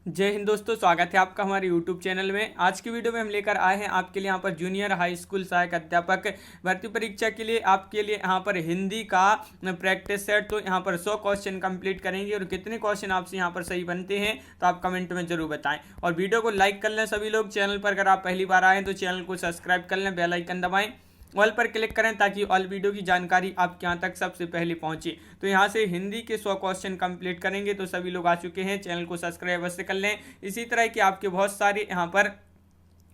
जय हिंद दोस्तों, स्वागत है आपका हमारे YouTube चैनल में। आज की वीडियो में हम लेकर आए हैं आपके लिए यहाँ पर जूनियर हाई स्कूल सहायक अध्यापक भर्ती परीक्षा के लिए आपके लिए यहाँ पर हिंदी का प्रैक्टिस सेट। तो यहाँ पर 100 क्वेश्चन कंप्लीट करेंगे और कितने क्वेश्चन आपसे यहाँ पर सही बनते हैं तो आप कमेंट में जरूर बताएं। और वीडियो को लाइक कर लें सभी लोग। चैनल पर अगर आप पहली बार आए तो चैनल को सब्सक्राइब कर लें, बेल आइकन दबाएं, ऑल पर क्लिक करें ताकि ऑल वीडियो की जानकारी आपके यहाँ तक सबसे पहले पहुंचे। तो यहाँ से हिंदी के 100 क्वेश्चन कंप्लीट करेंगे। तो सभी लोग आ चुके हैं, चैनल को सब्सक्राइब अवश्य कर लें। इसी तरह के आपके बहुत सारे यहाँ पर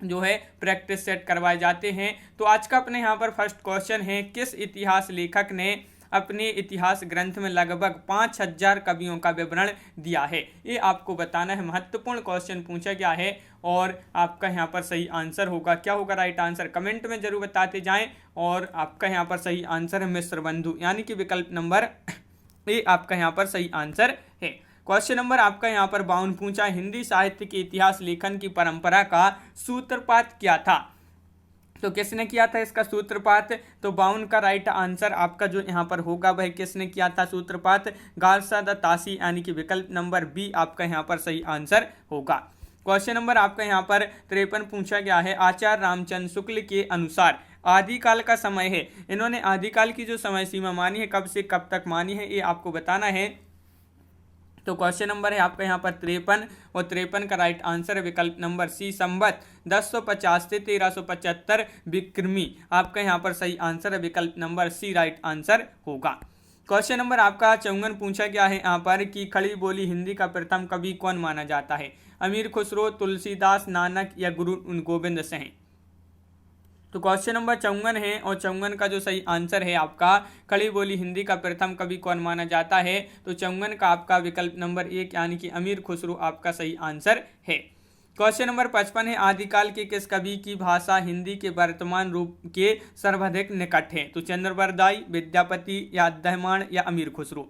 जो है प्रैक्टिस सेट करवाए जाते हैं। तो आज का अपने यहाँ पर फर्स्ट क्वेश्चन है, किस इतिहास लेखक ने अपने इतिहास ग्रंथ में लगभग 5000 कवियों का विवरण दिया है? ये आपको बताना है। महत्वपूर्ण क्वेश्चन पूछा गया है और आपका यहाँ पर सही आंसर होगा। क्या होगा राइट आंसर, कमेंट में जरूर बताते जाएं। और आपका यहाँ पर सही आंसर है मिस्र बंधु, यानी कि विकल्प नंबर ए आपका यहाँ पर सही आंसर है। क्वेश्चन नंबर आपका यहाँ पर 52 पूछा, हिंदी साहित्य के इतिहास लेखन की परंपरा का सूत्रपात क्या था? तो किसने किया था इसका सूत्रपात? तो 52 का राइट आंसर आपका जो यहाँ पर होगा वह किसने किया था सूत्रपात? गारसा द तासी, यानी कि विकल्प नंबर बी आपका यहाँ पर सही आंसर होगा। क्वेश्चन नंबर आपका यहाँ पर 53 पूछा गया है, आचार्य रामचंद्र शुक्ल के अनुसार आदिकाल का समय है। इन्होंने आदिकाल की जो समय सीमा मानी है, कब से कब तक मानी है, ये आपको बताना है। तो क्वेश्चन नंबर है आपका यहाँ पर 53 और 53 का राइट आंसर है विकल्प नंबर सी, संवत 1050 से 1375 विक्रमी। आपका यहाँ पर सही आंसर है विकल्प नंबर सी राइट आंसर होगा। क्वेश्चन नंबर आपका 54 पूछा गया है यहाँ पर कि खड़ी बोली हिंदी का प्रथम कवि कौन माना जाता है? अमीर खुसरो, तुलसीदास, नानक या गुरु गोविंद सिंह? तो क्वेश्चन नंबर 54 है और 54 का जो सही आंसर है आपका, खड़ी बोली हिंदी का प्रथम कवि कौन माना जाता है? तो 54 का आपका विकल्प नंबर 1 यानी कि अमीर खुसरो आपका सही आंसर है। क्वेश्चन नंबर 55 है, आदिकाल के किस कवि की भाषा हिंदी के वर्तमान रूप के सर्वाधिक निकट है? तो चंद्रवरदाई, विद्यापति या अद्यमान या अमीर खुसरो?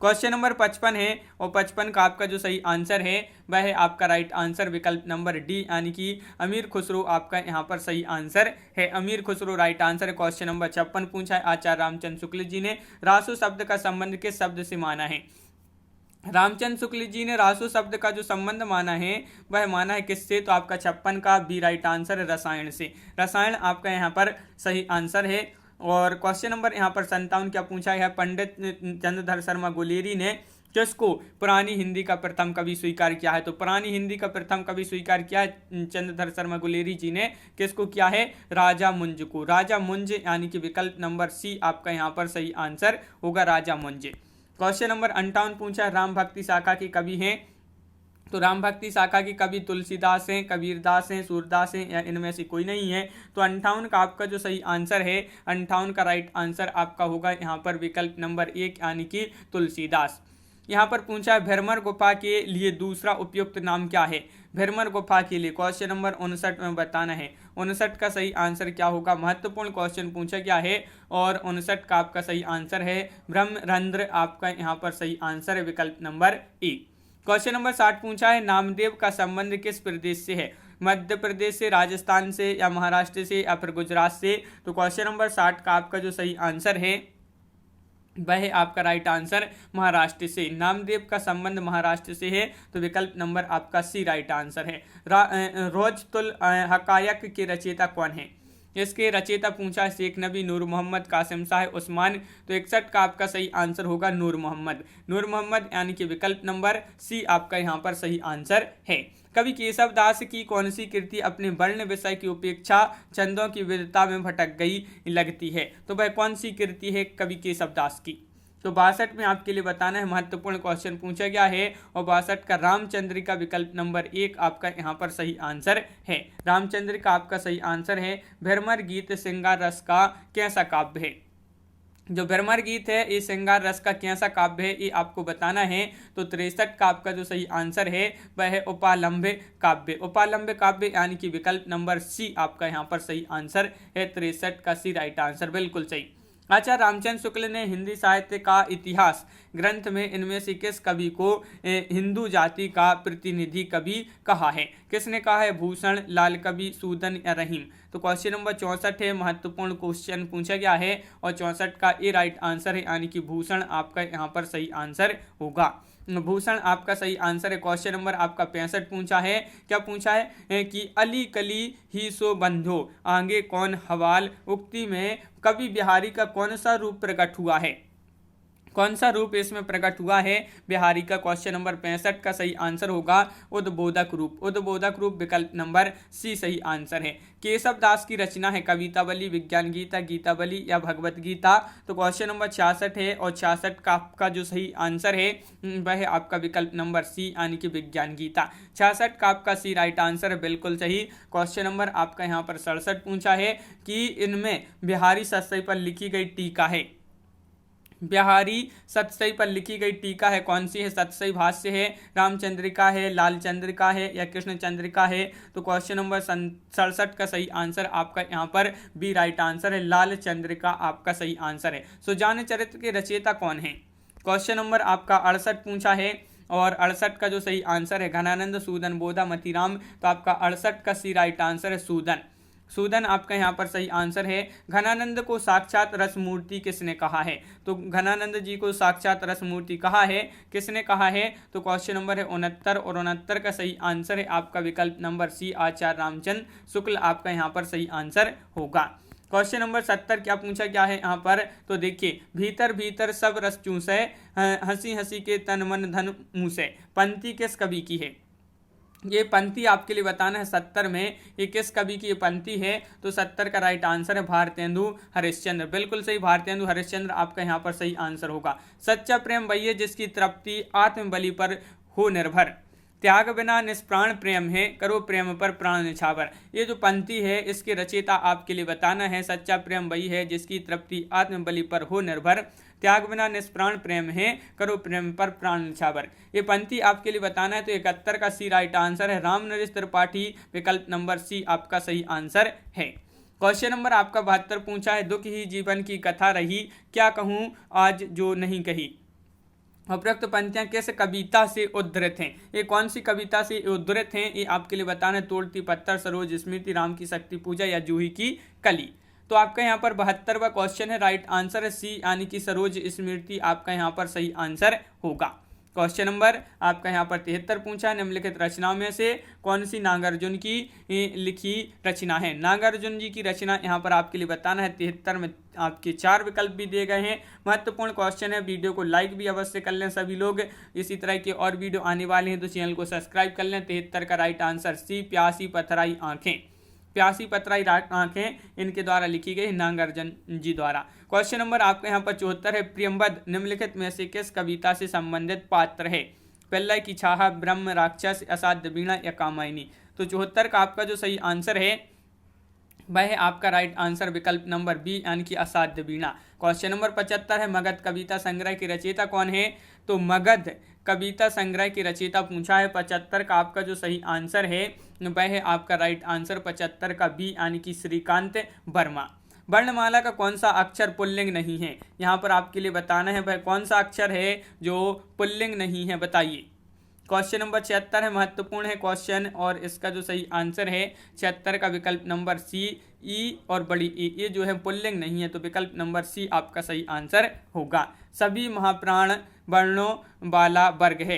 क्वेश्चन नंबर 55 है और 55 का आपका जो सही आंसर है वह है आपका राइट आंसर विकल्प नंबर डी, यानी कि अमीर खुसरो आपका यहाँ पर सही आंसर है। अमीर खुसरो राइट आंसर है। क्वेश्चन नंबर 56 पूछा है, आचार्य रामचंद्र शुक्ल जी ने रासो शब्द का संबंध किस शब्द से माना है? रामचंद्र शुक्ल जी ने रासो शब्द का जो संबंध माना है वह माना है किससे? तो आपका 56 का बी राइट आंसर है रसायन से। रसायन आपका यहाँ पर सही आंसर है। और क्वेश्चन नंबर यहाँ पर 57 क्या पूछा है, पंडित चंद्रधर शर्मा गुलेरी ने किसको पुरानी हिंदी का प्रथम कवि स्वीकार किया है? तो पुरानी हिंदी का प्रथम कवि स्वीकार किया है चंद्रधर शर्मा गुलेरी जी ने किसको किया है? राजा मुंज को। राजा मुंज यानी कि विकल्प नंबर सी आपका यहाँ पर सही आंसर होगा, राजा मुंज। क्वेश्चन नंबर 58 पूछा, राम भक्ति शाखा के कवि हैं? तो राम भक्ति शाखा के कवि तुलसीदास हैं, कबीरदास हैं, सूरदास हैं या इनमें से कोई नहीं है? तो 58 का आपका जो सही आंसर है, 58 का राइट आंसर आपका होगा यहाँ पर विकल्प नंबर 1 यानी कि तुलसीदास। यहाँ पर पूछा है, भ्रमर गुफा के लिए दूसरा उपयुक्त नाम क्या है? भ्रमर गुफा के लिए क्वेश्चन नंबर 59 में बताना है। 59 का सही आंसर क्या होगा? महत्वपूर्ण क्वेश्चन पूछा गया है और 59 का आपका सही आंसर है ब्रह्मरंध्र। आपका यहाँ पर सही आंसर है विकल्प नंबर ए। क्वेश्चन नंबर 60 पूछा है, नामदेव का संबंध किस प्रदेश से है? मध्य प्रदेश से, राजस्थान से या महाराष्ट्र से या फिर गुजरात से? तो क्वेश्चन नंबर 60 का आपका जो सही आंसर है वह है आपका राइट आंसर महाराष्ट्र से। नामदेव का संबंध महाराष्ट्र से है तो विकल्प नंबर आपका सी राइट आंसर है। रोजतुल हकायक के रचयिता कौन है? इसके रचयिता पूछा शेख नबी, नूर मोहम्मद, कासिम शाह, उस्मान। तो 61 का आपका सही आंसर होगा नूर मोहम्मद। नूर मोहम्मद यानी कि विकल्प नंबर सी आपका यहाँ पर सही आंसर है। कवि केशव दास की कौन सी कृति अपने वर्ण विषय की उपेक्षा छंदों की विविधता में भटक गई लगती है? तो वह कौन सी कृति है कवि केशव दास की? तो 62 में आपके लिए बताना है। महत्वपूर्ण क्वेश्चन पूछा गया है और 62 का रामचंद्र का विकल्प नंबर 1 आपका यहाँ पर सही आंसर है। रामचंद्र का आपका सही आंसर है। भ्रमर गीत श्रृंगार रस का कैसा काव्य है? जो भ्रमर गीत है ये श्रृंगार रस का कैसा काव्य है ये आपको बताना है। तो 63 का आपका जो सही आंसर है वह है उपालंब्य काव्य। उपालंब्य काव्य यानी कि विकल्प नंबर सी आपका यहाँ पर सही आंसर है। 63 का सी राइट आंसर, बिल्कुल सही। आचार्य रामचंद्र शुक्ल ने हिंदी साहित्य का इतिहास ग्रंथ में इनमें से किस कवि को हिंदू जाति का प्रतिनिधि कवि कहा है? किसने कहा है? भूषण, लाल कवि, सूदन या रहीम? तो क्वेश्चन नंबर 64 है। महत्वपूर्ण क्वेश्चन पूछा गया है और 64 का ए राइट आंसर है, यानी कि भूषण आपका यहाँ पर सही आंसर होगा। भूषण आपका सही आंसर है। क्वेश्चन नंबर आपका 65 पूछा है, क्या पूछा है कि अली कली ही सो बंधो आगे कौन हवाल उक्ति में कवि बिहारी का कौन सा रूप प्रकट हुआ है, कौन सा रूप इसमें प्रकट हुआ है बिहारी का। क्वेश्चन नंबर 65 का सही आंसर होगा उद्बोधक रूप, उद्बोधक रूप विकल्प नंबर सी सही आंसर है। केशव दास की रचना है कवितावली, विज्ञान गीता, गीतावली या भगवत गीता। तो क्वेश्चन नंबर 66 है और 66 का आपका जो सही आंसर है वह है आपका विकल्प नंबर सी यानी कि विज्ञान गीता। 66 का आपका सी राइट आंसर है, बिल्कुल सही। क्वेश्चन नंबर आपका यहाँ पर 67 पूछा है कि इनमें बिहारी सतसई पर लिखी गई टीका है, बिहारी सतसई पर लिखी गई टीका है कौन सी है। सतसई भाष्य है, रामचंद्रिका है, लाल चंद्रिका है या कृष्ण चंद्रिका है। तो क्वेश्चन नंबर 67 का सही आंसर आपका यहाँ पर बी राइट आंसर है, लाल चंद्रिका आपका सही आंसर है। सुजान चरित्र के रचयिता कौन है। क्वेश्चन नंबर आपका 68 पूछा है और 68 का जो सही आंसर है घनानंद, सूदन, बोधा, मतीराम। तो आपका 68 का सी राइट आंसर है सूदन, सूदन आपका यहाँ पर सही आंसर है। घनानंद को साक्षात रस मूर्ति किसने कहा है। तो घनानंद जी को साक्षात रस मूर्ति कहा है, किसने कहा है। तो क्वेश्चन नंबर है 69 और 69 का सही आंसर है आपका विकल्प नंबर सी आचार्य रामचंद्र शुक्ल आपका यहाँ पर सही आंसर होगा। क्वेश्चन नंबर 70 क्या पूछा गया है यहाँ पर। तो देखिए, भीतर भीतर सब रस चूसे हंसी हंसी के तन मन धन मूसे, पंक्ति किस कवि की है। ये पंक्ति आपके लिए बताना है 70 में ये किस कवि की ये पंक्ति है। तो 70 का राइट आंसर है भारतेंदु हरिश्चंद्र, बिल्कुल सही, भारतेंदु हरिश्चंद्र आपका यहाँ पर सही आंसर होगा। सच्चा प्रेम वही है जिसकी तृप्ति आत्मबलि पर हो निर्भर, त्याग बिना निष्प्राण प्रेम है, करो प्रेम पर प्राण निछावर। ये जो पंक्ति है इसके रचयिता आपके लिए बताना है। सच्चा प्रेम वही है जिसकी तृप्ति आत्मबलि पर हो निर्भर, त्याग बिना निष्प्राण प्रेम है, करो प्रेम पर प्राण निछावर। ये पंक्ति आपके लिए बताना है। तो 71 का सी राइट आंसर है, राम नरेश त्रिपाठी विकल्प नंबर सी आपका सही आंसर है। क्वेश्चन नंबर आपका 72 पूछा है, दुख ही जीवन की कथा रही, क्या कहूँ आज जो नहीं कही। उपरोक्त पंक्तियां किस कविता से उद्धृत हैं। ये कौन सी कविता से उद्धृत हैं ये आपके लिए बताना है। तोड़ती पत्थर, सरोज स्मृति, राम की शक्ति पूजा या जूही की कली। तो आपका यहाँ पर 72वां क्वेश्चन है, राइट आंसर है सी यानी कि सरोज स्मृति आपका यहाँ पर सही आंसर होगा। क्वेश्चन नंबर आपका यहाँ पर 73 पूछा है, निम्नलिखित रचनाओं में से कौन सी नागार्जुन की लिखी रचना है। नागार्जुन जी की रचना यहाँ पर आपके लिए बताना है। 73 में आपके 4 विकल्प भी दिए गए हैं। महत्वपूर्ण क्वेश्चन है, वीडियो को लाइक भी अवश्य कर लें सभी लोग। इसी तरह के और वीडियो आने वाले हैं तो चैनल को सब्सक्राइब कर लें। 73 का राइट आंसर सी, प्यासी पथराई आंखें, प्यासी पथराई आंखें इनके द्वारा लिखी गई नागार्जुन जी द्वारा। क्वेश्चन नंबर आपके यहाँ पर 74 है, प्रियंवद निम्नलिखित में से किस कविता से संबंधित पात्र है। पेल्लई की छाहा, ब्रह्म, राक्षस, असाध्य वीणा या कामायनी। तो 74 का आपका जो सही आंसर है वह है आपका राइट आंसर विकल्प नंबर बी यानी कि असाध्य वीणा। क्वेश्चन नंबर 75 है, मगध कविता संग्रह की रचयिता कौन है। तो मगध कविता संग्रह की रचयिता पूछा है। 75 का आपका जो सही आंसर है वह है आपका राइट आंसर 75 का बी यानी कि श्रीकांत वर्मा। वर्णमाला का कौन सा अक्षर पुल्लिंग नहीं है, यहाँ पर आपके लिए बताना है वह कौन सा अक्षर है जो पुल्लिंग नहीं है, बताइए। क्वेश्चन नंबर 76 है, महत्वपूर्ण है क्वेश्चन और इसका जो सही आंसर है 76 का विकल्प नंबर सी, ई और बड़ी ई, ये जो है पुल्लिंग नहीं है। तो विकल्प नंबर सी आपका सही आंसर होगा। सभी महाप्राण वर्णों वाला वर्ग है,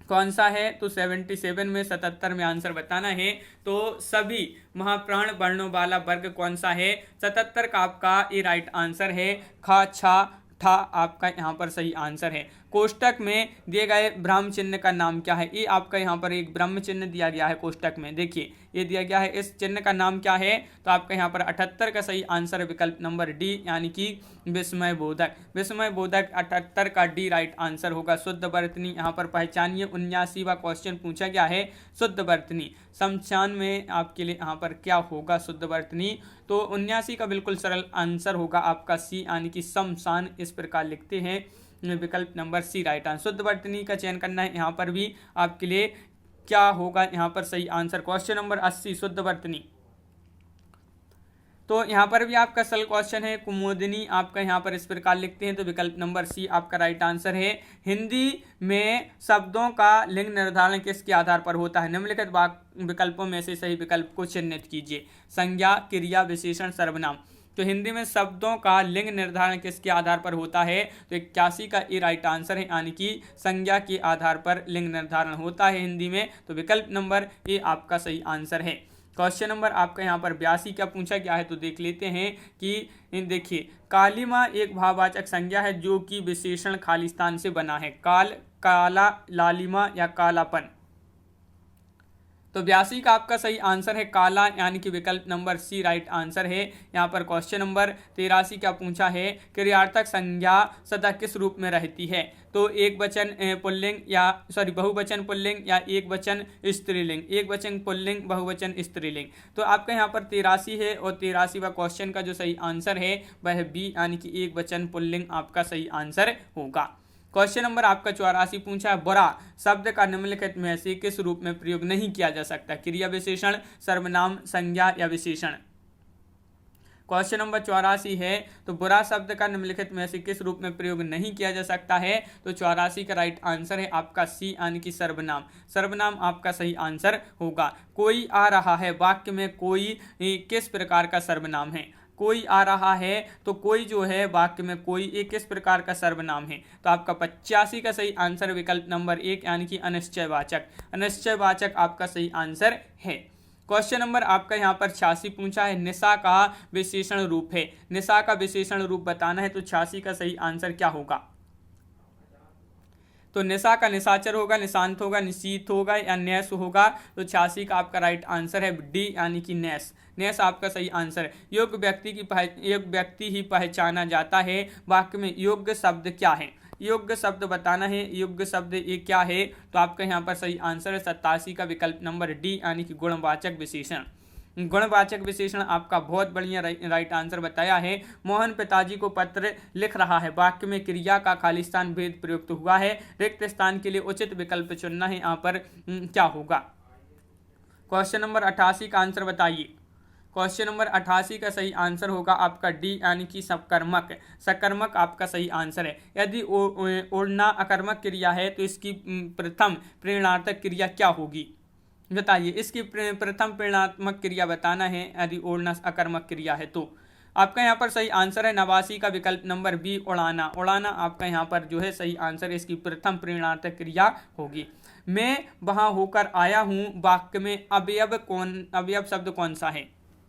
कौन सा है। तो 77 में 77 में आंसर बताना है। तो सभी महाप्राण वर्णों वाला वर्ग कौन सा है। 77 का आपका ये राइट आंसर है, खा छा ठा आपका यहाँ पर सही आंसर है। कोष्टक में दिए गए ब्रह्म चिन्ह का नाम क्या है। ये आपका यहाँ पर एक ब्रह्म चिन्ह दिया गया है कोष्टक में, देखिए ये दिया गया है, इस चिन्ह का नाम क्या है। तो आपका यहाँ पर 78 का सही आंसर है विकल्प नंबर डी यानी कि विस्मय बोधक। विस्मय बोधक 78 का डी राइट आंसर होगा। शुद्ध वर्तनी यहाँ पर पहचानिए। 79वां क्वेश्चन पूछा गया है, शुद्ध वर्तनी शमशान में आपके लिए यहाँ पर क्या होगा शुद्ध वर्तनी। तो 79 का बिल्कुल सरल आंसर होगा आपका सी यानी कि शमशान, इस प्रकार लिखते हैं विकल्प नंबर सी राइट आंसर। शुद्ध वर्तनी का चयन करना है यहाँ पर भी आपके लिए क्या होगा यहाँ पर सही आंसर। क्वेश्चन नंबर 80 शुद्ध वर्तनी। तो यहाँ पर भी आपका सरल क्वेश्चन है, कुमुदिनी आपका यहाँ पर इस प्रकार लिखते हैं। तो विकल्प नंबर सी आपका राइट आंसर है। हिंदी में शब्दों का लिंग निर्धारण किसके आधार पर होता है। निम्नलिखित विकल्पों में से सही विकल्प को चिन्हित कीजिए। संज्ञा, क्रिया, विशेषण, सर्वनाम। तो हिंदी में शब्दों का लिंग निर्धारण किसके आधार पर होता है? तो 81 का ए राइट आंसर है, यानी कि संज्ञा के आधार पर लिंग निर्धारण होता है हिंदी में। तो विकल्प नंबर ए आपका सही आंसर है। क्वेश्चन नंबर आपका यहाँ पर 82 क्या पूछा गया है, तो देख लेते हैं कि देखिए, कालिमा एक भाववाचक संज्ञा है जो कि विशेषण खालिस्तान से बना है। काला, लालिमा या कालापन। तो 82 का आपका सही आंसर है काला, यानी कि विकल्प नंबर सी राइट आंसर है। यहाँ पर क्वेश्चन नंबर 83 क्या पूछा है, क्रियार्थक संज्ञा सदा किस रूप में रहती है? तो एक वचन पुल्लिंग या बहुवचन पुल्लिंग या एक वचन स्त्रीलिंग, एक वचन पुल्लिंग बहुवचन स्त्रीलिंग। तो आपका यहाँ पर 83 है और 83वां क्वेश्चन का जो सही आंसर है वह बी, यानी कि एक वचन पुल्लिंग आपका सही आंसर होगा। क्वेश्चन नंबर आपका 84 पूछा है, बुरा शब्द का निम्नलिखित में से किस रूप में प्रयोग नहीं किया जा सकता? क्रिया विशेषण, सर्वनाम, संज्ञा या विशेषण। क्वेश्चन नंबर 84 है, तो बुरा शब्द का निम्नलिखित में से किस रूप में प्रयोग नहीं किया जा सकता है? तो 84 का राइट आंसर है आपका सी, यानी कि सर्वनाम। सर्वनाम आपका सही आंसर होगा। कोई आ रहा है वाक्य में कोई किस प्रकार का सर्वनाम है? कोई आ रहा है, तो कोई जो है वाक्य में कोई एक किस प्रकार का सर्वनाम है? तो आपका 85 का सही आंसर विकल्प नंबर 1, यानी कि अनिश्चयवाचक। अनिश्चयवाचक आपका सही आंसर है। क्वेश्चन नंबर आपका यहाँ पर 86 पूछा है, निशा का विशेषण रूप है। निशा का विशेषण रूप बताना है, तो 86 का सही आंसर क्या होगा? तो निशा का निशाचर होगा, निशांत होगा, निशीत होगा या नैश होगा। तो 86 का आपका राइट आंसर है डी, यानी कि नैश। नैश आपका सही आंसर है। योग्य व्यक्ति ही पहचाना जाता है। वाक्य में योग्य शब्द क्या है? योग्य शब्द बताना है। योग्य शब्द ये क्या है? तो आपका यहाँ पर सही आंसर है 87 का विकल्प नंबर डी, यानी कि गुणवाचक विशेषण। गुणवाचक विशेषण आपका बहुत बढ़िया राइट आंसर बताया है। मोहन पिताजी को पत्र लिख रहा है। वाक्य में क्रिया का खालिस्तान भेद प्रयुक्त हुआ है। रिक्त स्थान के लिए उचित विकल्प चुनना है। यहाँ पर क्या होगा? क्वेश्चन नंबर 88 का आंसर बताइए। क्वेश्चन नंबर 88 का सही आंसर होगा आपका डी, यानी कि सकर्मक। सकर्मक आपका सही आंसर है। यदि ओढ़ना अकर्मक क्रिया है तो इसकी प्रथम प्रेरणार्थक क्रिया क्या होगी? बताइए, इसकी प्रथम प्रेरणात्मक क्रिया बताना है यदि ओढ़ना अकर्मक क्रिया है तो। आपका यहाँ पर सही आंसर है 89 का विकल्प नंबर बी, उड़ाना। उड़ाना आपका यहाँ पर जो है सही आंसर, इसकी प्रथम प्रेरणार्थक क्रिया होगी। मैं वहां होकर आया हूँ वाक्य में अवयव शब्द कौन सा है?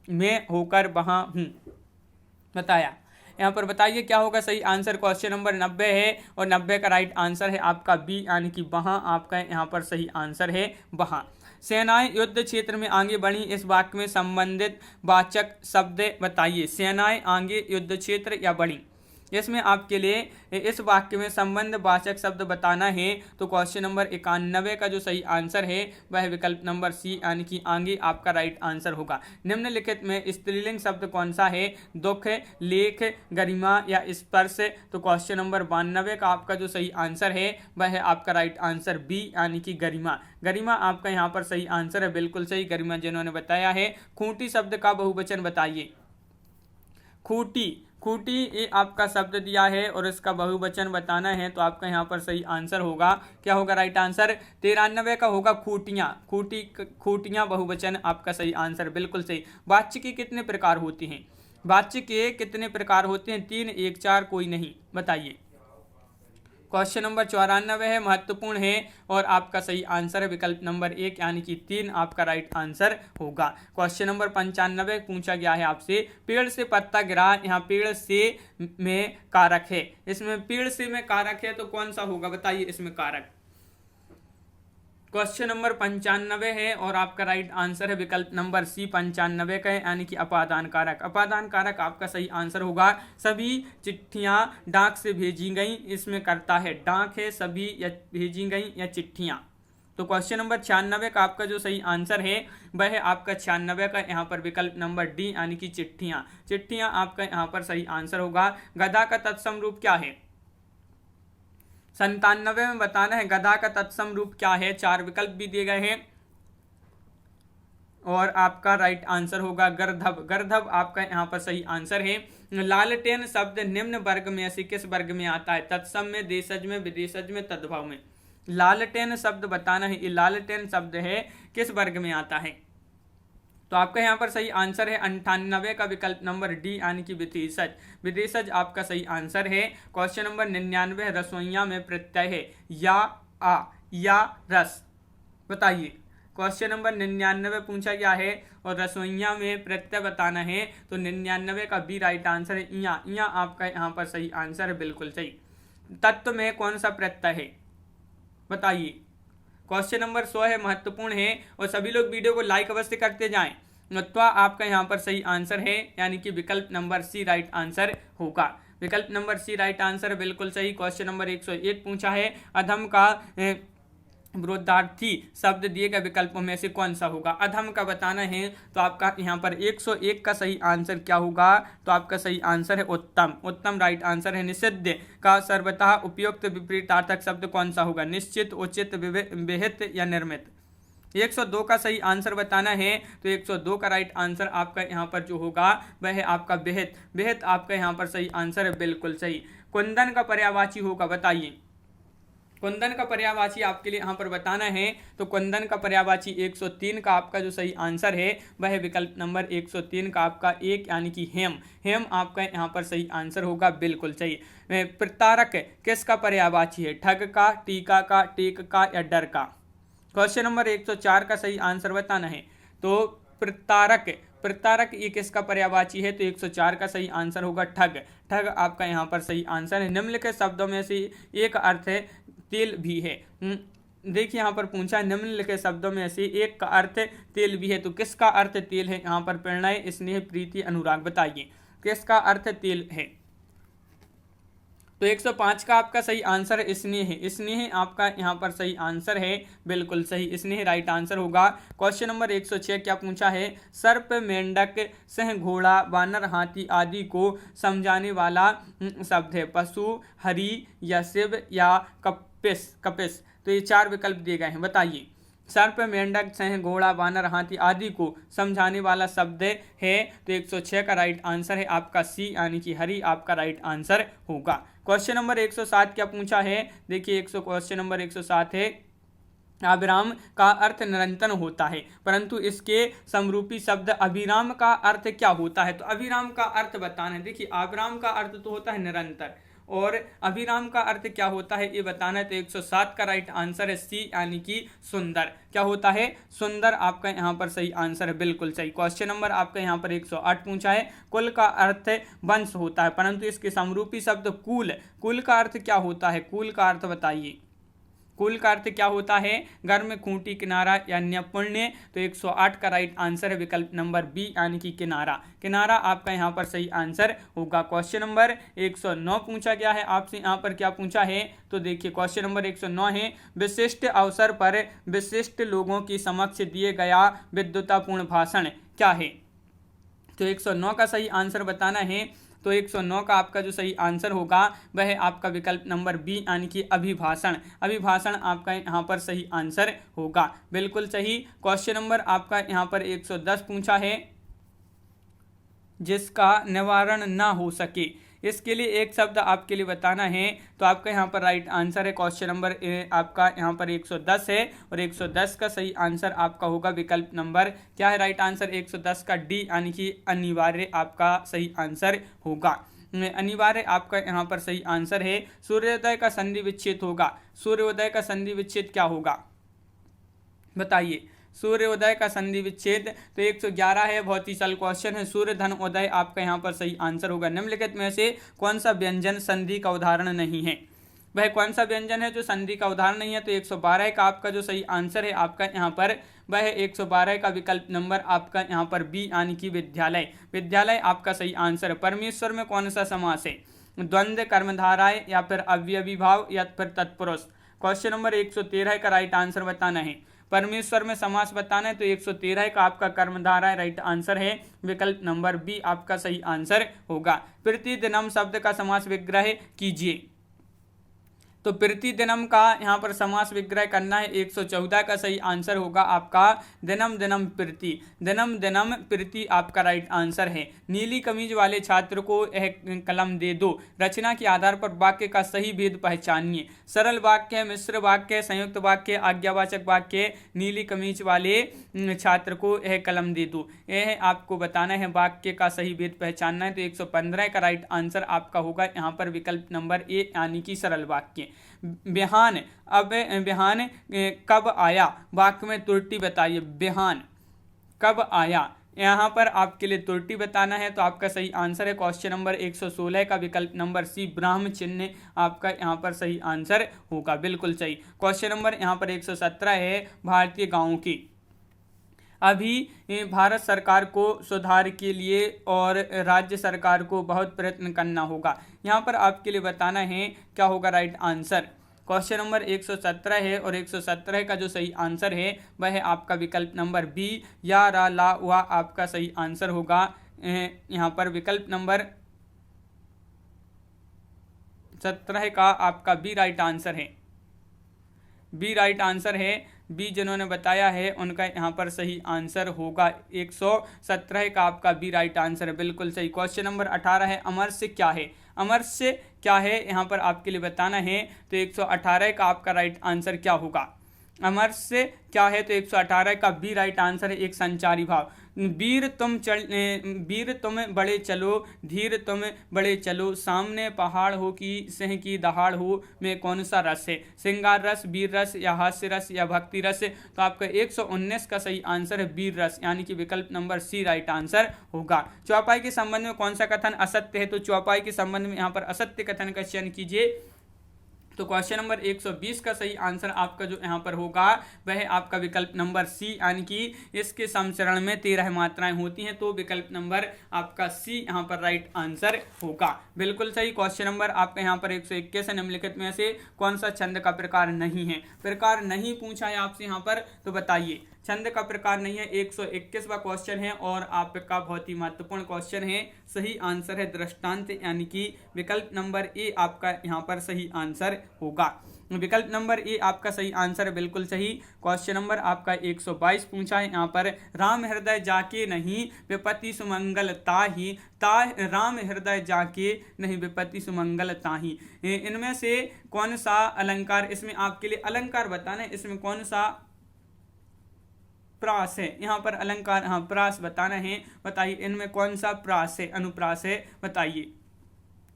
मैं होकर वहां हूँ बताया। यहाँ पर बताइए क्या होगा सही आंसर। क्वेश्चन नंबर 90 है और 90 का राइट आंसर है आपका बी, यानी कि वहां आपका यहाँ पर सही आंसर है वहां। सेनाएं युद्ध क्षेत्र में आगे बढ़ी। इस वाक्य में संबंधित वाचक शब्द बताइए। सेनाएं आगे युद्ध क्षेत्र या बढ़ी, इसमें आपके लिए इस वाक्य में संबंध वाचक शब्द बताना है। तो क्वेश्चन नंबर 91 का जो सही आंसर है वह विकल्प नंबर सी, यानी कि आगे आपका राइट आंसर होगा। निम्नलिखित में स्त्रीलिंग शब्द कौन सा है? दुख, लेख, गरिमा या स्पर्श। तो क्वेश्चन नंबर 92 का आपका जो सही आंसर है वह है आपका राइट आंसर बी, यानी कि गरिमा। गरिमा आपका यहाँ पर सही आंसर है, बिल्कुल सही। गरिमा जिन्होंने बताया है। खूंटी शब्द का बहुवचन बताइए। खूंटी, खूंटी ये आपका शब्द दिया है और इसका बहुवचन बताना है। तो आपका यहाँ पर सही आंसर होगा, क्या होगा राइट आंसर? 93 का होगा खूंटियाँ। खूंटियाँ बहुवचन आपका सही आंसर, बिल्कुल सही। वाच्य के कितने प्रकार होते हैं? वाच्य के कितने प्रकार होते हैं? 3, 1, 4, कोई नहीं। बताइए। क्वेश्चन नंबर 94 है, महत्वपूर्ण है और आपका सही आंसर है विकल्प नंबर 1, यानी कि 3 आपका राइट आंसर होगा। क्वेश्चन नंबर 95 पूछा गया है आपसे, पेड़ से पत्ता गिरा। यहाँ पेड़ से में कारक है। इसमें पेड़ से में कारक है तो कौन सा होगा? बताइए इसमें कारक। क्वेश्चन नंबर 95 है और आपका राइट आंसर है विकल्प नंबर सी, 95 का है, यानी कि अपादान कारक। अपादान कारक आपका सही आंसर होगा। सभी चिट्ठियां डाक से भेजी गई, इसमें करता है डाक है। सभी या भेजी गई या चिट्ठियां। तो क्वेश्चन नंबर 96 का आपका जो सही आंसर है वह है आपका 96 का यहाँ पर विकल्प नंबर डी, यानी कि चिट्ठियां। चिट्ठियां आपका यहाँ पर सही आंसर होगा। गधा का तत्सम रूप क्या है? 97 में बताना है गधा का तत्सम रूप क्या है। 4 विकल्प भी दिए गए हैं और आपका राइट आंसर होगा गर्धव। गर्धव आपका यहाँ पर सही आंसर है। लालटेन शब्द निम्न वर्ग में से किस वर्ग में आता है? तत्सम में, देशज में, विदेशज में, तद्भव में। लालटेन शब्द बताना है। ये लालटेन शब्द है किस वर्ग में आता है? तो आपका यहाँ पर सही आंसर है 98 का विकल्प नंबर डी यानी कि विदेशज। विदेशज आपका सही आंसर है। क्वेश्चन नंबर 99 रसोइया में प्रत्यय है या आ या रस। बताइए, क्वेश्चन नंबर 99 पूछा गया है और रसोइया में प्रत्यय बताना है, तो 99 का बी राइट आंसर है। इया इया आपका यहाँ पर सही आंसर है, बिल्कुल सही। तत्व में कौन सा प्रत्यय है, बताइए। क्वेश्चन नंबर 100 है, महत्वपूर्ण है और सभी लोग वीडियो को लाइक अवश्य करते जाएं। तो आपका यहाँ पर सही आंसर है यानी कि विकल्प नंबर सी राइट आंसर होगा। विकल्प नंबर सी राइट आंसर बिल्कुल सही। क्वेश्चन नंबर 101 पूछा है, अधम का विरोधार्थी शब्द दिए गए विकल्पों में से कौन सा होगा। अधम का बताना है, तो आपका यहाँ पर 101 का सही आंसर क्या होगा, तो आपका सही आंसर है उत्तम। उत्तम राइट आंसर है। निषिद्ध का सर्वतः उपयुक्त विपरीतार्थक शब्द कौन सा होगा। निश्चित, उचित, विहित या निर्मित। 102 का सही आंसर बताना है, तो 102 का राइट आंसर आपका यहाँ पर जो होगा वह है आपका विहित। विहित आपका यहाँ पर सही आंसर है, बिल्कुल सही। कुंदन का पर्यायवाची होगा, बताइए। कुंदन का पर्यायवाची आपके लिए यहाँ पर बताना है, तो कुंदन का पर्यायवाची 103 का आपका जो सही आंसर है वह है विकल्प नंबर 103 का आपका 1 यानी कि हेम। हेम आपका यहाँ पर सही आंसर होगा, बिल्कुल सही। प्रतारक किसका पर्यायवाची है, ठग का, टीका का, टेक का या डर का। क्वेश्चन नंबर 104 का सही आंसर बताना है, तो प्रतारक प्रतारक ये किसका पर्यायवाची है, तो 104 का सही आंसर होगा ठग। ठग आपका यहाँ पर सही आंसर है। निम्नलिखित शब्दों में से एक अर्थ है तेल भी है। देखिए यहाँ पर पूछा निम्नलिखित शब्दों में से एक का अर्थ तेल भी है, तो किसका अर्थ तेल है। यहाँ पर प्रेरणा, स्नेह, प्रीति, अनुराग। बताइए किसका अर्थ तेल है। तो 105 का आपका सही आंसर स्नेह है। स्नेह आपका यहाँ पर सही आंसर है, बिल्कुल सही। स्नेह राइट आंसर होगा। क्वेश्चन नंबर 106 क्या पूछा है, सर्प, मेंढक, सिंह, घोड़ा, वानर, हाथी आदि को समझाने वाला शब्द है। पशु, हरि या शिव या कपिस। कपिस, तो ये 4 विकल्प दिए गए हैं, बताइए। सर्प, मेंढक, सिंह, घोड़ा, वानर, हाथी आदि को समझाने वाला शब्द है, तो 106 का राइट आंसर है आपका सी यानी कि हरि आपका राइट आंसर होगा। क्वेश्चन नंबर 107 क्या पूछा है, देखिए क्वेश्चन नंबर 107 है, अविराम का अर्थ निरंतर होता है, परंतु इसके समरूपी शब्द अभिराम का अर्थ क्या होता है। तो अभिराम का अर्थ बताना है। देखिए अविराम का अर्थ तो होता है निरंतर, और अभिराम का अर्थ क्या होता है ये बताना है, तो 107 का राइट आंसर है सी यानी कि सुंदर। क्या होता है, सुंदर आपका यहाँ पर सही आंसर है, बिल्कुल सही। क्वेश्चन नंबर आपका यहाँ पर 108 पूछा है, कुल का अर्थ वंश होता है, परंतु इसके समरूपी शब्द कुल। कुल का अर्थ क्या होता है, कुल का अर्थ बताइए। कुल का अर्थ क्या होता है, गर्म, खूंटी, किनारा या न्यायपूर्ण। तो 108 का राइट आंसर है विकल्प नंबर बी यानी कि किनारा। किनारा आपका यहाँ पर सही आंसर होगा। क्वेश्चन नंबर 109 पूछा गया है आपसे, यहाँ पर क्या पूछा है, तो देखिए क्वेश्चन नंबर 109 है, विशिष्ट अवसर पर विशिष्ट लोगों की समक्ष दिए गया विद्वतापूर्ण भाषण क्या है। तो 109 का सही आंसर बताना है, तो 109 का आपका जो सही आंसर होगा वह है आपका विकल्प नंबर बी यानी कि अभिभाषण। अभिभाषण आपका यहाँ पर सही आंसर होगा, बिल्कुल सही। क्वेश्चन नंबर आपका यहाँ पर 110 पूछा है, जिसका निवारण ना हो सके, इसके लिए एक शब्द आपके लिए बताना है, तो आपका यहाँ पर राइट आंसर है क्वेश्चन नंबर आपका यहाँ पर 110 है, और 110 का सही आंसर आपका होगा विकल्प नंबर क्या है, राइट आंसर 110 का डी यानी कि अनिवार्य आपका सही आंसर होगा। अनिवार्य आपका यहाँ पर सही आंसर है। सूर्योदय का संधि विच्छेद होगा, सूर्योदय का संधि विच्छेद क्या होगा, बताइए। सूर्योदय का संधि विच्छेद तो 111 है, बहुत ही सरल क्वेश्चन है। सूर्य धन उदय आपका यहाँ पर सही आंसर होगा। निम्नलिखित में से कौन सा व्यंजन संधि का उदाहरण नहीं है, वह कौन सा व्यंजन है जो संधि का उदाहरण नहीं है। तो 112 का आपका जो सही आंसर है आपका यहाँ पर वह है 112 का विकल्प नंबर आपका यहाँ पर बी यानी कि विद्यालय। विद्यालय आपका सही आंसर है। परमेश्वर में कौन सा समास है, द्वंद्व, कर्मधाराएं या फिर अव्ययी भाव या फिर तत्पुरुष। क्वेश्चन नंबर 113 का राइट आंसर बताना है। परमेश्वर में समास बताना है, तो 113 का आपका कर्मधारा राइट आंसर है, विकल्प नंबर बी आपका सही आंसर होगा। प्रतिदिनम शब्द का समास विग्रह कीजिए। तो प्रतिदिनम का यहाँ पर समास विग्रह करना है। 114 का सही आंसर होगा आपका दिनम दिनम प्रति। दिनम दिनम प्रति आपका राइट आंसर है। नीली कमीज वाले छात्र को यह कलम दे दो। रचना के आधार पर वाक्य का सही भेद पहचानिए। सरल वाक्य, मिश्र वाक्य, संयुक्त वाक्य, आज्ञावाचक वाक्य। नीली कमीज वाले छात्र को यह कलम दे दो, यह आपको बताना है, वाक्य का सही भेद पहचानना है। तो 115 का राइट आंसर आपका होगा यहाँ पर विकल्प नंबर ए यानी कि सरल वाक्य। बिहान, अब बिहान कब आया, वाक्य में त्रुटि बताइए। बिहान कब आया, यहाँ पर आपके लिए त्रुटि बताना है। तो आपका सही आंसर है क्वेश्चन नंबर 116 का विकल्प नंबर सी, ब्राह्म चिन्ह आपका यहाँ पर सही आंसर होगा, बिल्कुल सही। क्वेश्चन नंबर यहाँ पर 117 है भारतीय गाँवों की। अभी भारत सरकार को सुधार के लिए और राज्य सरकार को बहुत प्रयत्न करना होगा। यहाँ पर आपके लिए बताना है क्या होगा राइट आंसर। क्वेश्चन नंबर 117 है और 117 का जो सही आंसर है वह है आपका विकल्प नंबर बी, या रा ला वा आपका सही आंसर होगा। यहाँ पर विकल्प नंबर 17 का आपका बी राइट आंसर है। बी राइट आंसर है। बी जिन्होंने बताया है उनका यहाँ पर सही आंसर होगा 117 का आपका बी राइट आंसर है, बिल्कुल सही। क्वेश्चन नंबर 18 है अमरस्य क्या है। अमरस्य क्या है यहाँ पर आपके लिए बताना है। तो 118 का आपका राइट आंसर क्या होगा। अमरस्य क्या है, तो 118 का बी राइट आंसर है, एक संचारी भाव। वीर तुम बड़े चलो, धीर तुम बड़े चलो, सामने पहाड़ हो कि सिंह की दहाड़ हो, में कौन सा रस है। श्रृंगार रस, वीर रस, या हास्य रस, या भक्ति रस। तो आपका 119 का सही आंसर है वीर रस, यानी कि विकल्प नंबर सी राइट आंसर होगा। चौपाई के संबंध में कौन सा कथन असत्य है। तो चौपाई के संबंध में यहाँ पर असत्य कथन का चयन कीजिए। तो क्वेश्चन नंबर 120 का सही आंसर आपका जो यहाँ पर होगा वह आपका विकल्प नंबर सी, यानी कि इसके समचरण में 13 मात्राएं होती हैं। तो विकल्प नंबर आपका सी यहाँ पर राइट आंसर होगा, बिल्कुल सही। क्वेश्चन नंबर आपका यहाँ पर 121 निम्नलिखित में से कौन सा छंद का प्रकार नहीं है। प्रकार नहीं पूछा है आपसे यहाँ पर, तो बताइए। छंद का प्रकार नहीं है, 121वां क्वेश्चन है और आपका बहुत ही महत्वपूर्ण क्वेश्चन है। सही आंसर है दृष्टांत, यानी कि विकल्प नंबर ए आपका यहाँ पर सही आंसर होगा। विकल्प नंबर ए आपका सही आंसर है, बिल्कुल सही। क्वेश्चन नंबर आपका 122 पूछा है यहाँ पर, राम हृदय जाके नहीं विपत्ति सुमंगल ताही, राम हृदय जाके नहीं विपत्ति सुमंगल ताही। इनमें से कौन सा अलंकार, इसमें आपके लिए अलंकार बताना है, इसमें कौन सा प्रास है। यहाँ पर अलंकार, हाँ प्रास बताना है, बताइए इनमें कौन सा प्रास है, अनुप्रास है, बताइए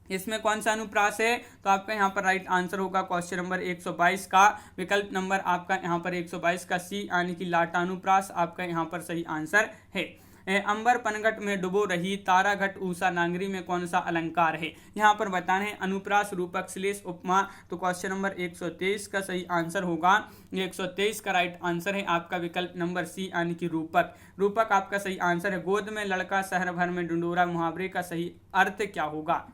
इसमें कौन सा अनुप्रास है। तो आपका यहाँ पर राइट आंसर होगा क्वेश्चन नंबर 122 का विकल्प नंबर आपका यहाँ पर 122 का सी, यानी कि लाटानुप्रास आपका यहाँ पर सही आंसर है। अंबर पनघट में डुबो रही तारा घट ऊषा नांगरी में कौन सा अलंकार है। यहाँ पर बताना है अनुप्रास, रूपक, श्लेष, उपमा। तो क्वेश्चन नंबर 123 का सही आंसर होगा, 123 का राइट आंसर है आपका विकल्प नंबर सी, यानी कि रूपक। रूपक आपका सही आंसर है। गोद में लड़का शहर भर में ढिंढोरा, मुहावरे का सही अर्थ क्या होगा,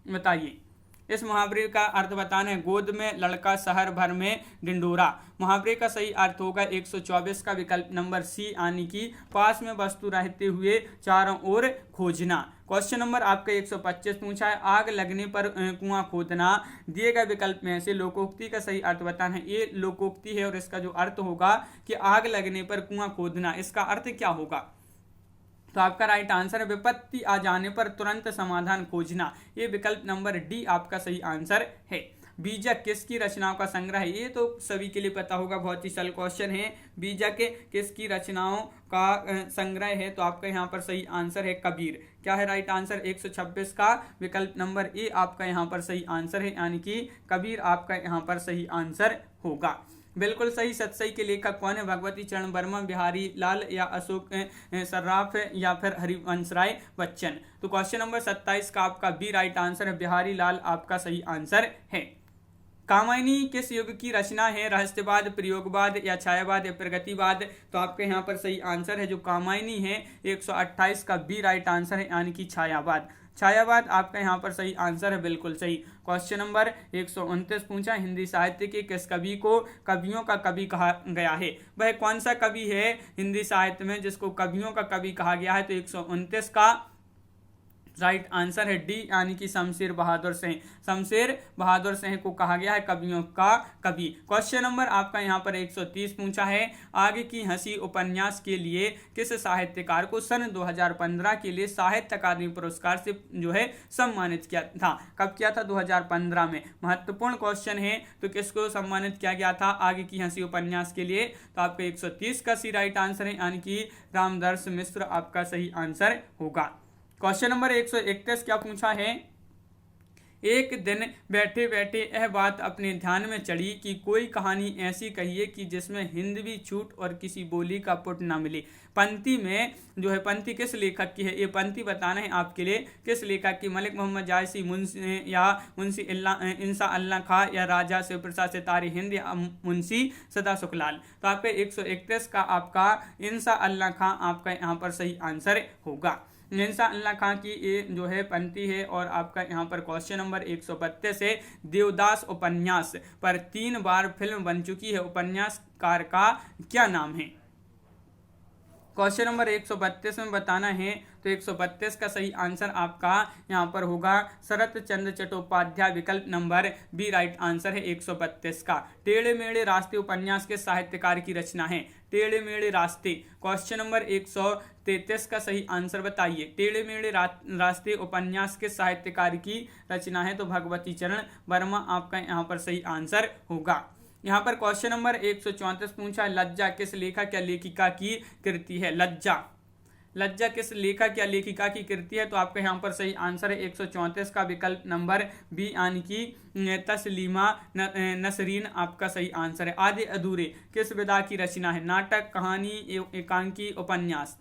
बताइए। इस मुहावरे का अर्थ बताना है। गोद में लड़का शहर भर में ढिंढोरा, मुहावरे का सही अर्थ होगा 124 का विकल्प नंबर सी, यानी कि पास में वस्तु रहते हुए चारों ओर खोजना। क्वेश्चन नंबर आपका 125 पूछा है, आग लगने पर कुआं खोदना। दिए गए विकल्प में से लोकोक्ति का सही अर्थ बताना है। ये लोकोक्ति है और इसका जो अर्थ होगा कि आग लगने पर कुआं खोदना, इसका अर्थ क्या होगा। तो आपका राइट आंसर है विपत्ति आ जाने पर तुरंत समाधान खोजना। ये विकल्प नंबर डी आपका सही आंसर है। बीजक किसकी रचनाओं का संग्रह है। ये तो सभी के लिए पता होगा, बहुत ही सरल क्वेश्चन है। बीजक किसकी रचनाओं का संग्रह है। तो आपका यहाँ पर सही आंसर है कबीर। क्या है राइट आंसर, 126 का विकल्प नंबर ए आपका यहाँ पर सही आंसर है, यानी कि कबीर आपका यहाँ पर सही आंसर होगा, बिल्कुल सही। सतसई के लेखक कौन है। भगवती चरण वर्मा, बिहारी लाल, या अशोक सर्राफ, या फिर हरिवंश राय बच्चन। तो क्वेश्चन नंबर 27 का आपका बी राइट आंसर है, बिहारी लाल आपका सही आंसर है। कामायनी किस युग की रचना है। रहस्यवाद, प्रयोगवाद, या छायावाद, या प्रगतिवाद। तो आपके यहाँ पर सही आंसर है जो कामायनी है 128 का बी राइट आंसर है, यानी कि छायावाद। छायावाद आपका यहाँ पर सही आंसर है, बिल्कुल सही। क्वेश्चन नंबर 129 पूछा, हिंदी साहित्य के किस कवि को कवियों का कवि कहा गया है। वह कौन सा कवि है हिंदी साहित्य में जिसको कवियों का कवि कहा गया है। तो 129 राइट आंसर है डी यानी कि शमशेर बहादुर सिंह। शमशेर बहादुर सिंह को कहा गया है कवियों का कवि। क्वेश्चन नंबर आपका यहाँ पर 130 पूछा है, आगे की हंसी उपन्यास के लिए किस साहित्यकार को सन 2015 के लिए साहित्य अकादमी पुरस्कार से जो है सम्मानित किया था। कब किया था? 2015 में। महत्वपूर्ण क्वेश्चन है, तो किसको सम्मानित किया गया था आगे की हंसी उपन्यास के लिए? तो आपका 130 का सी राइट आंसर है, यानी कि रामदर्श मिश्र आपका सही आंसर होगा। क्वेश्चन नंबर 131 क्या पूछा है, एक दिन बैठे बैठे यह बात अपने ध्यान में चढ़ी कि कोई कहानी ऐसी कहिए कि जिसमें हिंदवी छूट और किसी बोली का पुट न मिले। पंक्ति में जो है, पंक्ति किस लेखक की है? ये पंक्ति बताना है आपके लिए किस लेखक की? मलिक मोहम्मद जायसी, मुंशी या मुंशी इंसा अल्लाह खां, या राजा शिवप्रसाद सितारी हिंद, या मुंशी सदा सुखलाल। तो आपका 131 का आपका इंसा अल्लाह खां आपका यहाँ पर सही आंसर होगा। इंसा अल्लाह खां की ये जो है पंक्ति है। और आपका यहाँ पर क्वेश्चन नंबर 132 है, देवदास उपन्यास पर 3 बार फिल्म बन चुकी है, उपन्यासकार का क्या नाम है? क्वेश्चन नंबर 132 में बताना है, तो 132 का सही आंसर आपका यहाँ पर होगा शरत चंद्र चट्टोपाध्याय, विकल्प नंबर बी राइट आंसर है 132 का। टेढ़े मेढ़े रास्ते उपन्यास के साहित्यकार की रचना है? टेढ़े मेढ़े रास्ते क्वेश्चन नंबर 133 का सही आंसर बताइए। टेढ़े मेढ़े रास्ते उपन्यास के साहित्यकार की रचना है, तो भगवती चरण वर्मा आपका यहाँ पर सही आंसर होगा। यहाँ पर क्वेश्चन नंबर 134 पूछा, लज्जा किस लेखक या लेखिका की कृति है? लज्जा किस लेखक या लेखिका की कृति है? तो आपका यहाँ पर सही आंसर है 134 का विकल्प नंबर बी यानी कि तस्लीमा नसरीन आपका सही आंसर है। आधे अधूरे किस विधा की रचना है? नाटक, कहानी, एकांकी, उपन्यास।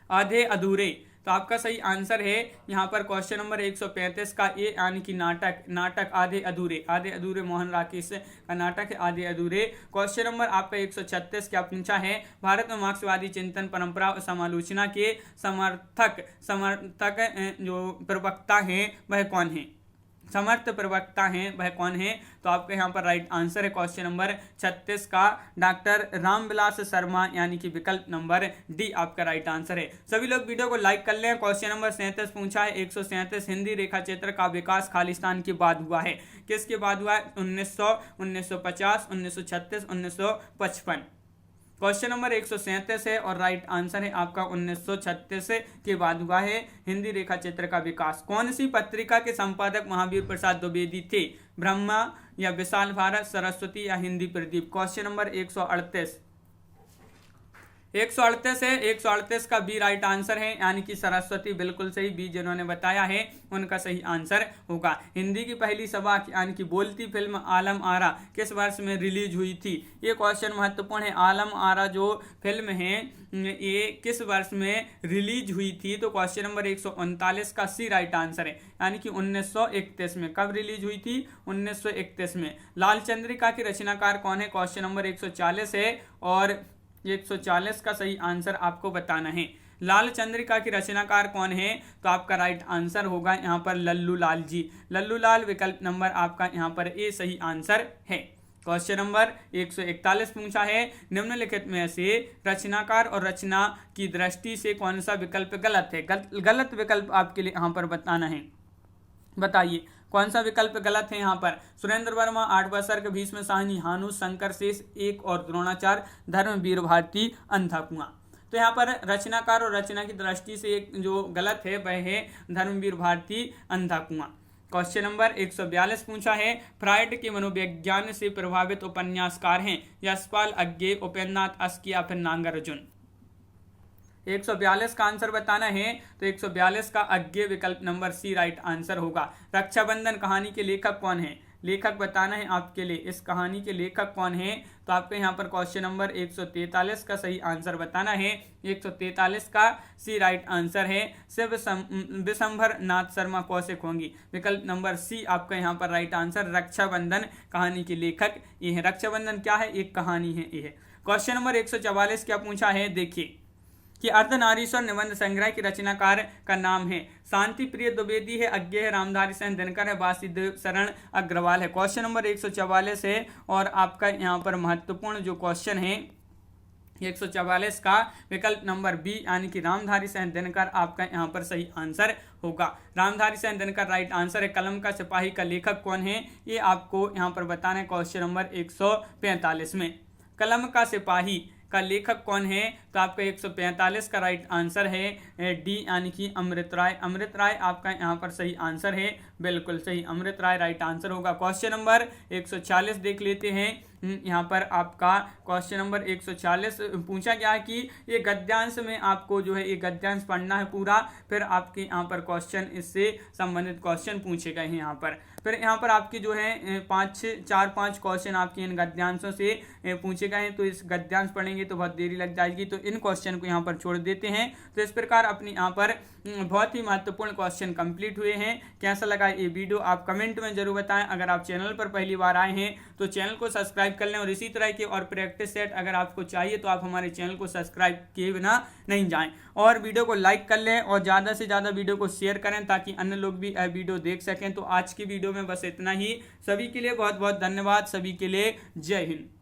आधे अधूरे तो आपका सही आंसर है यहाँ पर क्वेश्चन नंबर 135 का ए यानी कि नाटक आधे अधूरे मोहन राकेश का नाटक है आधे अधूरे। क्वेश्चन नंबर आपका 136 क्या पूछा है, भारत में मार्क्सवादी चिंतन परंपरा और समालोचना के समर्थक जो प्रवक्ता हैं वह कौन है? तो आपके यहाँ पर राइट आंसर है क्वेश्चन नंबर 36 का डॉक्टर रामविलास शर्मा यानी कि विकल्प नंबर डी आपका राइट आंसर है। सभी लोग वीडियो को लाइक कर लें। क्वेश्चन नंबर 37 पूछा है, 137 हिंदी रेखा चित्र का विकास खालिस्तान के बाद हुआ है? किसके बाद हुआ है? 1900, 1950, 1936, 1955। क्वेश्चन नंबर 137 है और राइट आंसर है आपका 1936 के बाद हुआ है हिंदी रेखा चित्र का विकास। कौन सी पत्रिका के संपादक महावीर प्रसाद द्विवेदी थे? ब्रह्मा या विशाल भारत, सरस्वती या हिंदी प्रदीप। क्वेश्चन नंबर 138 है, 138 का बी राइट आंसर है यानी कि सरस्वती बिल्कुल सही। बी जिन्होंने बताया है उनका सही आंसर होगा। हिंदी की पहली सभा यानी कि बोलती फिल्म आलम आरा किस वर्ष में रिलीज हुई थी? ये क्वेश्चन महत्वपूर्ण है। आलम आरा जो फिल्म है ये किस वर्ष में रिलीज हुई थी? तो क्वेश्चन नंबर 139 का सी राइट आंसर है यानी कि 1931 में। कब रिलीज हुई थी? 1931 में। लाल चंद्रिका की रचनाकार कौन है? क्वेश्चन नंबर 140 है और 140 का सही आंसर आपको बताना है। लाल चंद्रिका की रचनाकार कौन है? तो आपका राइट आंसर होगा यहाँ पर लल्लू लाल जी। लल्लू लाल विकल्प नंबर आपका यहाँ पर ए सही आंसर है। क्वेश्चन नंबर 141 पूछा है, निम्नलिखित में से रचनाकार और रचना की दृष्टि से कौन सा विकल्प गलत है? गलत विकल्प आपके लिए यहाँ पर बताना है। बताइए कौन सा विकल्प गलत है यहाँ पर? सुरेंद्र वर्मा, आठवां सर्ग, भीष्म साहनी, हानु, शंकर शेष एक और द्रोणाचार्य, धर्मवीर भारती, अंधा कुआं। तो यहाँ पर रचनाकार और रचना की दृष्टि से एक जो गलत है वह है धर्मवीर भारती, अंधा कुआं। क्वेश्चन नंबर 142 पूछा है, फ्रायड के मनोविज्ञान से प्रभावित उपन्यासकार हैं यशपाल अज्ञे, उपेंद्रनाथ अस्की या फिर नागार्जुन। 142 का आंसर बताना है तो 142 का अज्ञे विकल्प नंबर सी राइट आंसर होगा। रक्षाबंधन कहानी के लेखक कौन है? लेखक बताना है आपके लिए, इस कहानी के लेखक कौन है? तो आपके यहाँ पर क्वेश्चन नंबर 143 का सही आंसर बताना है। 143 का सी राइट आंसर है शिव विशंभर नाथ शर्मा कौशिक होंगी। विकल्प नंबर सी आपका यहाँ पर राइट आंसर। रक्षाबंधन कहानी के लेखक ये है। रक्षाबंधन क्या है? एक कहानी है ये है। क्वेश्चन नंबर 144 क्या पूछा है देखिए कि अर्धनारीश्वर निबंध संग्रह की रचनाकार का नाम है? शांति प्रिय द्विवेदी है, अज्ञे है, रामधारी सिंह दिनकर है, वासुदेव शरण अग्रवाल है। क्वेश्चन नंबर 144 है और आपका यहाँ पर महत्वपूर्ण जो क्वेश्चन है 144 का विकल्प नंबर बी यानी कि रामधारी सिंह दिनकर आपका यहाँ पर सही आंसर होगा। रामधारी सिंह दिनकर राइट आंसर है। कलम का सिपाही का लेखक कौन है, ये आपको यहाँ पर बताना है क्वेश्चन नंबर 145 में। कलम का सिपाही का लेखक कौन है, तो आपका 145 का राइट आंसर है डी यानी कि अमृत राय। अमृत राय आपका यहाँ पर सही आंसर है, बिल्कुल सही, अमृत राय राइट आंसर होगा। क्वेश्चन नंबर 140 देख लेते हैं। यहाँ पर आपका क्वेश्चन नंबर 140 पूछा गया है कि ये गद्यांश में आपको जो है ये गद्यांश पढ़ना है पूरा, फिर आपके यहाँ पर क्वेश्चन इससे संबंधित क्वेश्चन पूछे गए हैं यहाँ पर। फिर यहाँ पर आपके जो है 4-5 क्वेश्चन आपके इन गद्यांशों से पूछे गए हैं, तो इस गद्यांश पढ़ेंगे तो बहुत देरी लग जाएगी, तो इन क्वेश्चन को यहाँ पर छोड़ देते हैं। तो इस प्रकार अपनी यहाँ पर बहुत ही महत्वपूर्ण क्वेश्चन कंप्लीट हुए हैं। कैसा लगा ये वीडियो आप कमेंट में जरूर बताएं। अगर आप चैनल पर पहली बार आए हैं तो चैनल को सब्सक्राइब कर लें, और इसी तरह के और प्रैक्टिस सेट अगर आपको चाहिए तो आप हमारे चैनल को सब्सक्राइब किए बिना नहीं जाएं, और वीडियो को लाइक कर लें और ज़्यादा से ज़्यादा वीडियो को शेयर करें ताकि अन्य लोग भी वीडियो देख सकें। तो आज की वीडियो में बस इतना ही। सभी के लिए बहुत बहुत धन्यवाद। सभी के लिए जय हिंद।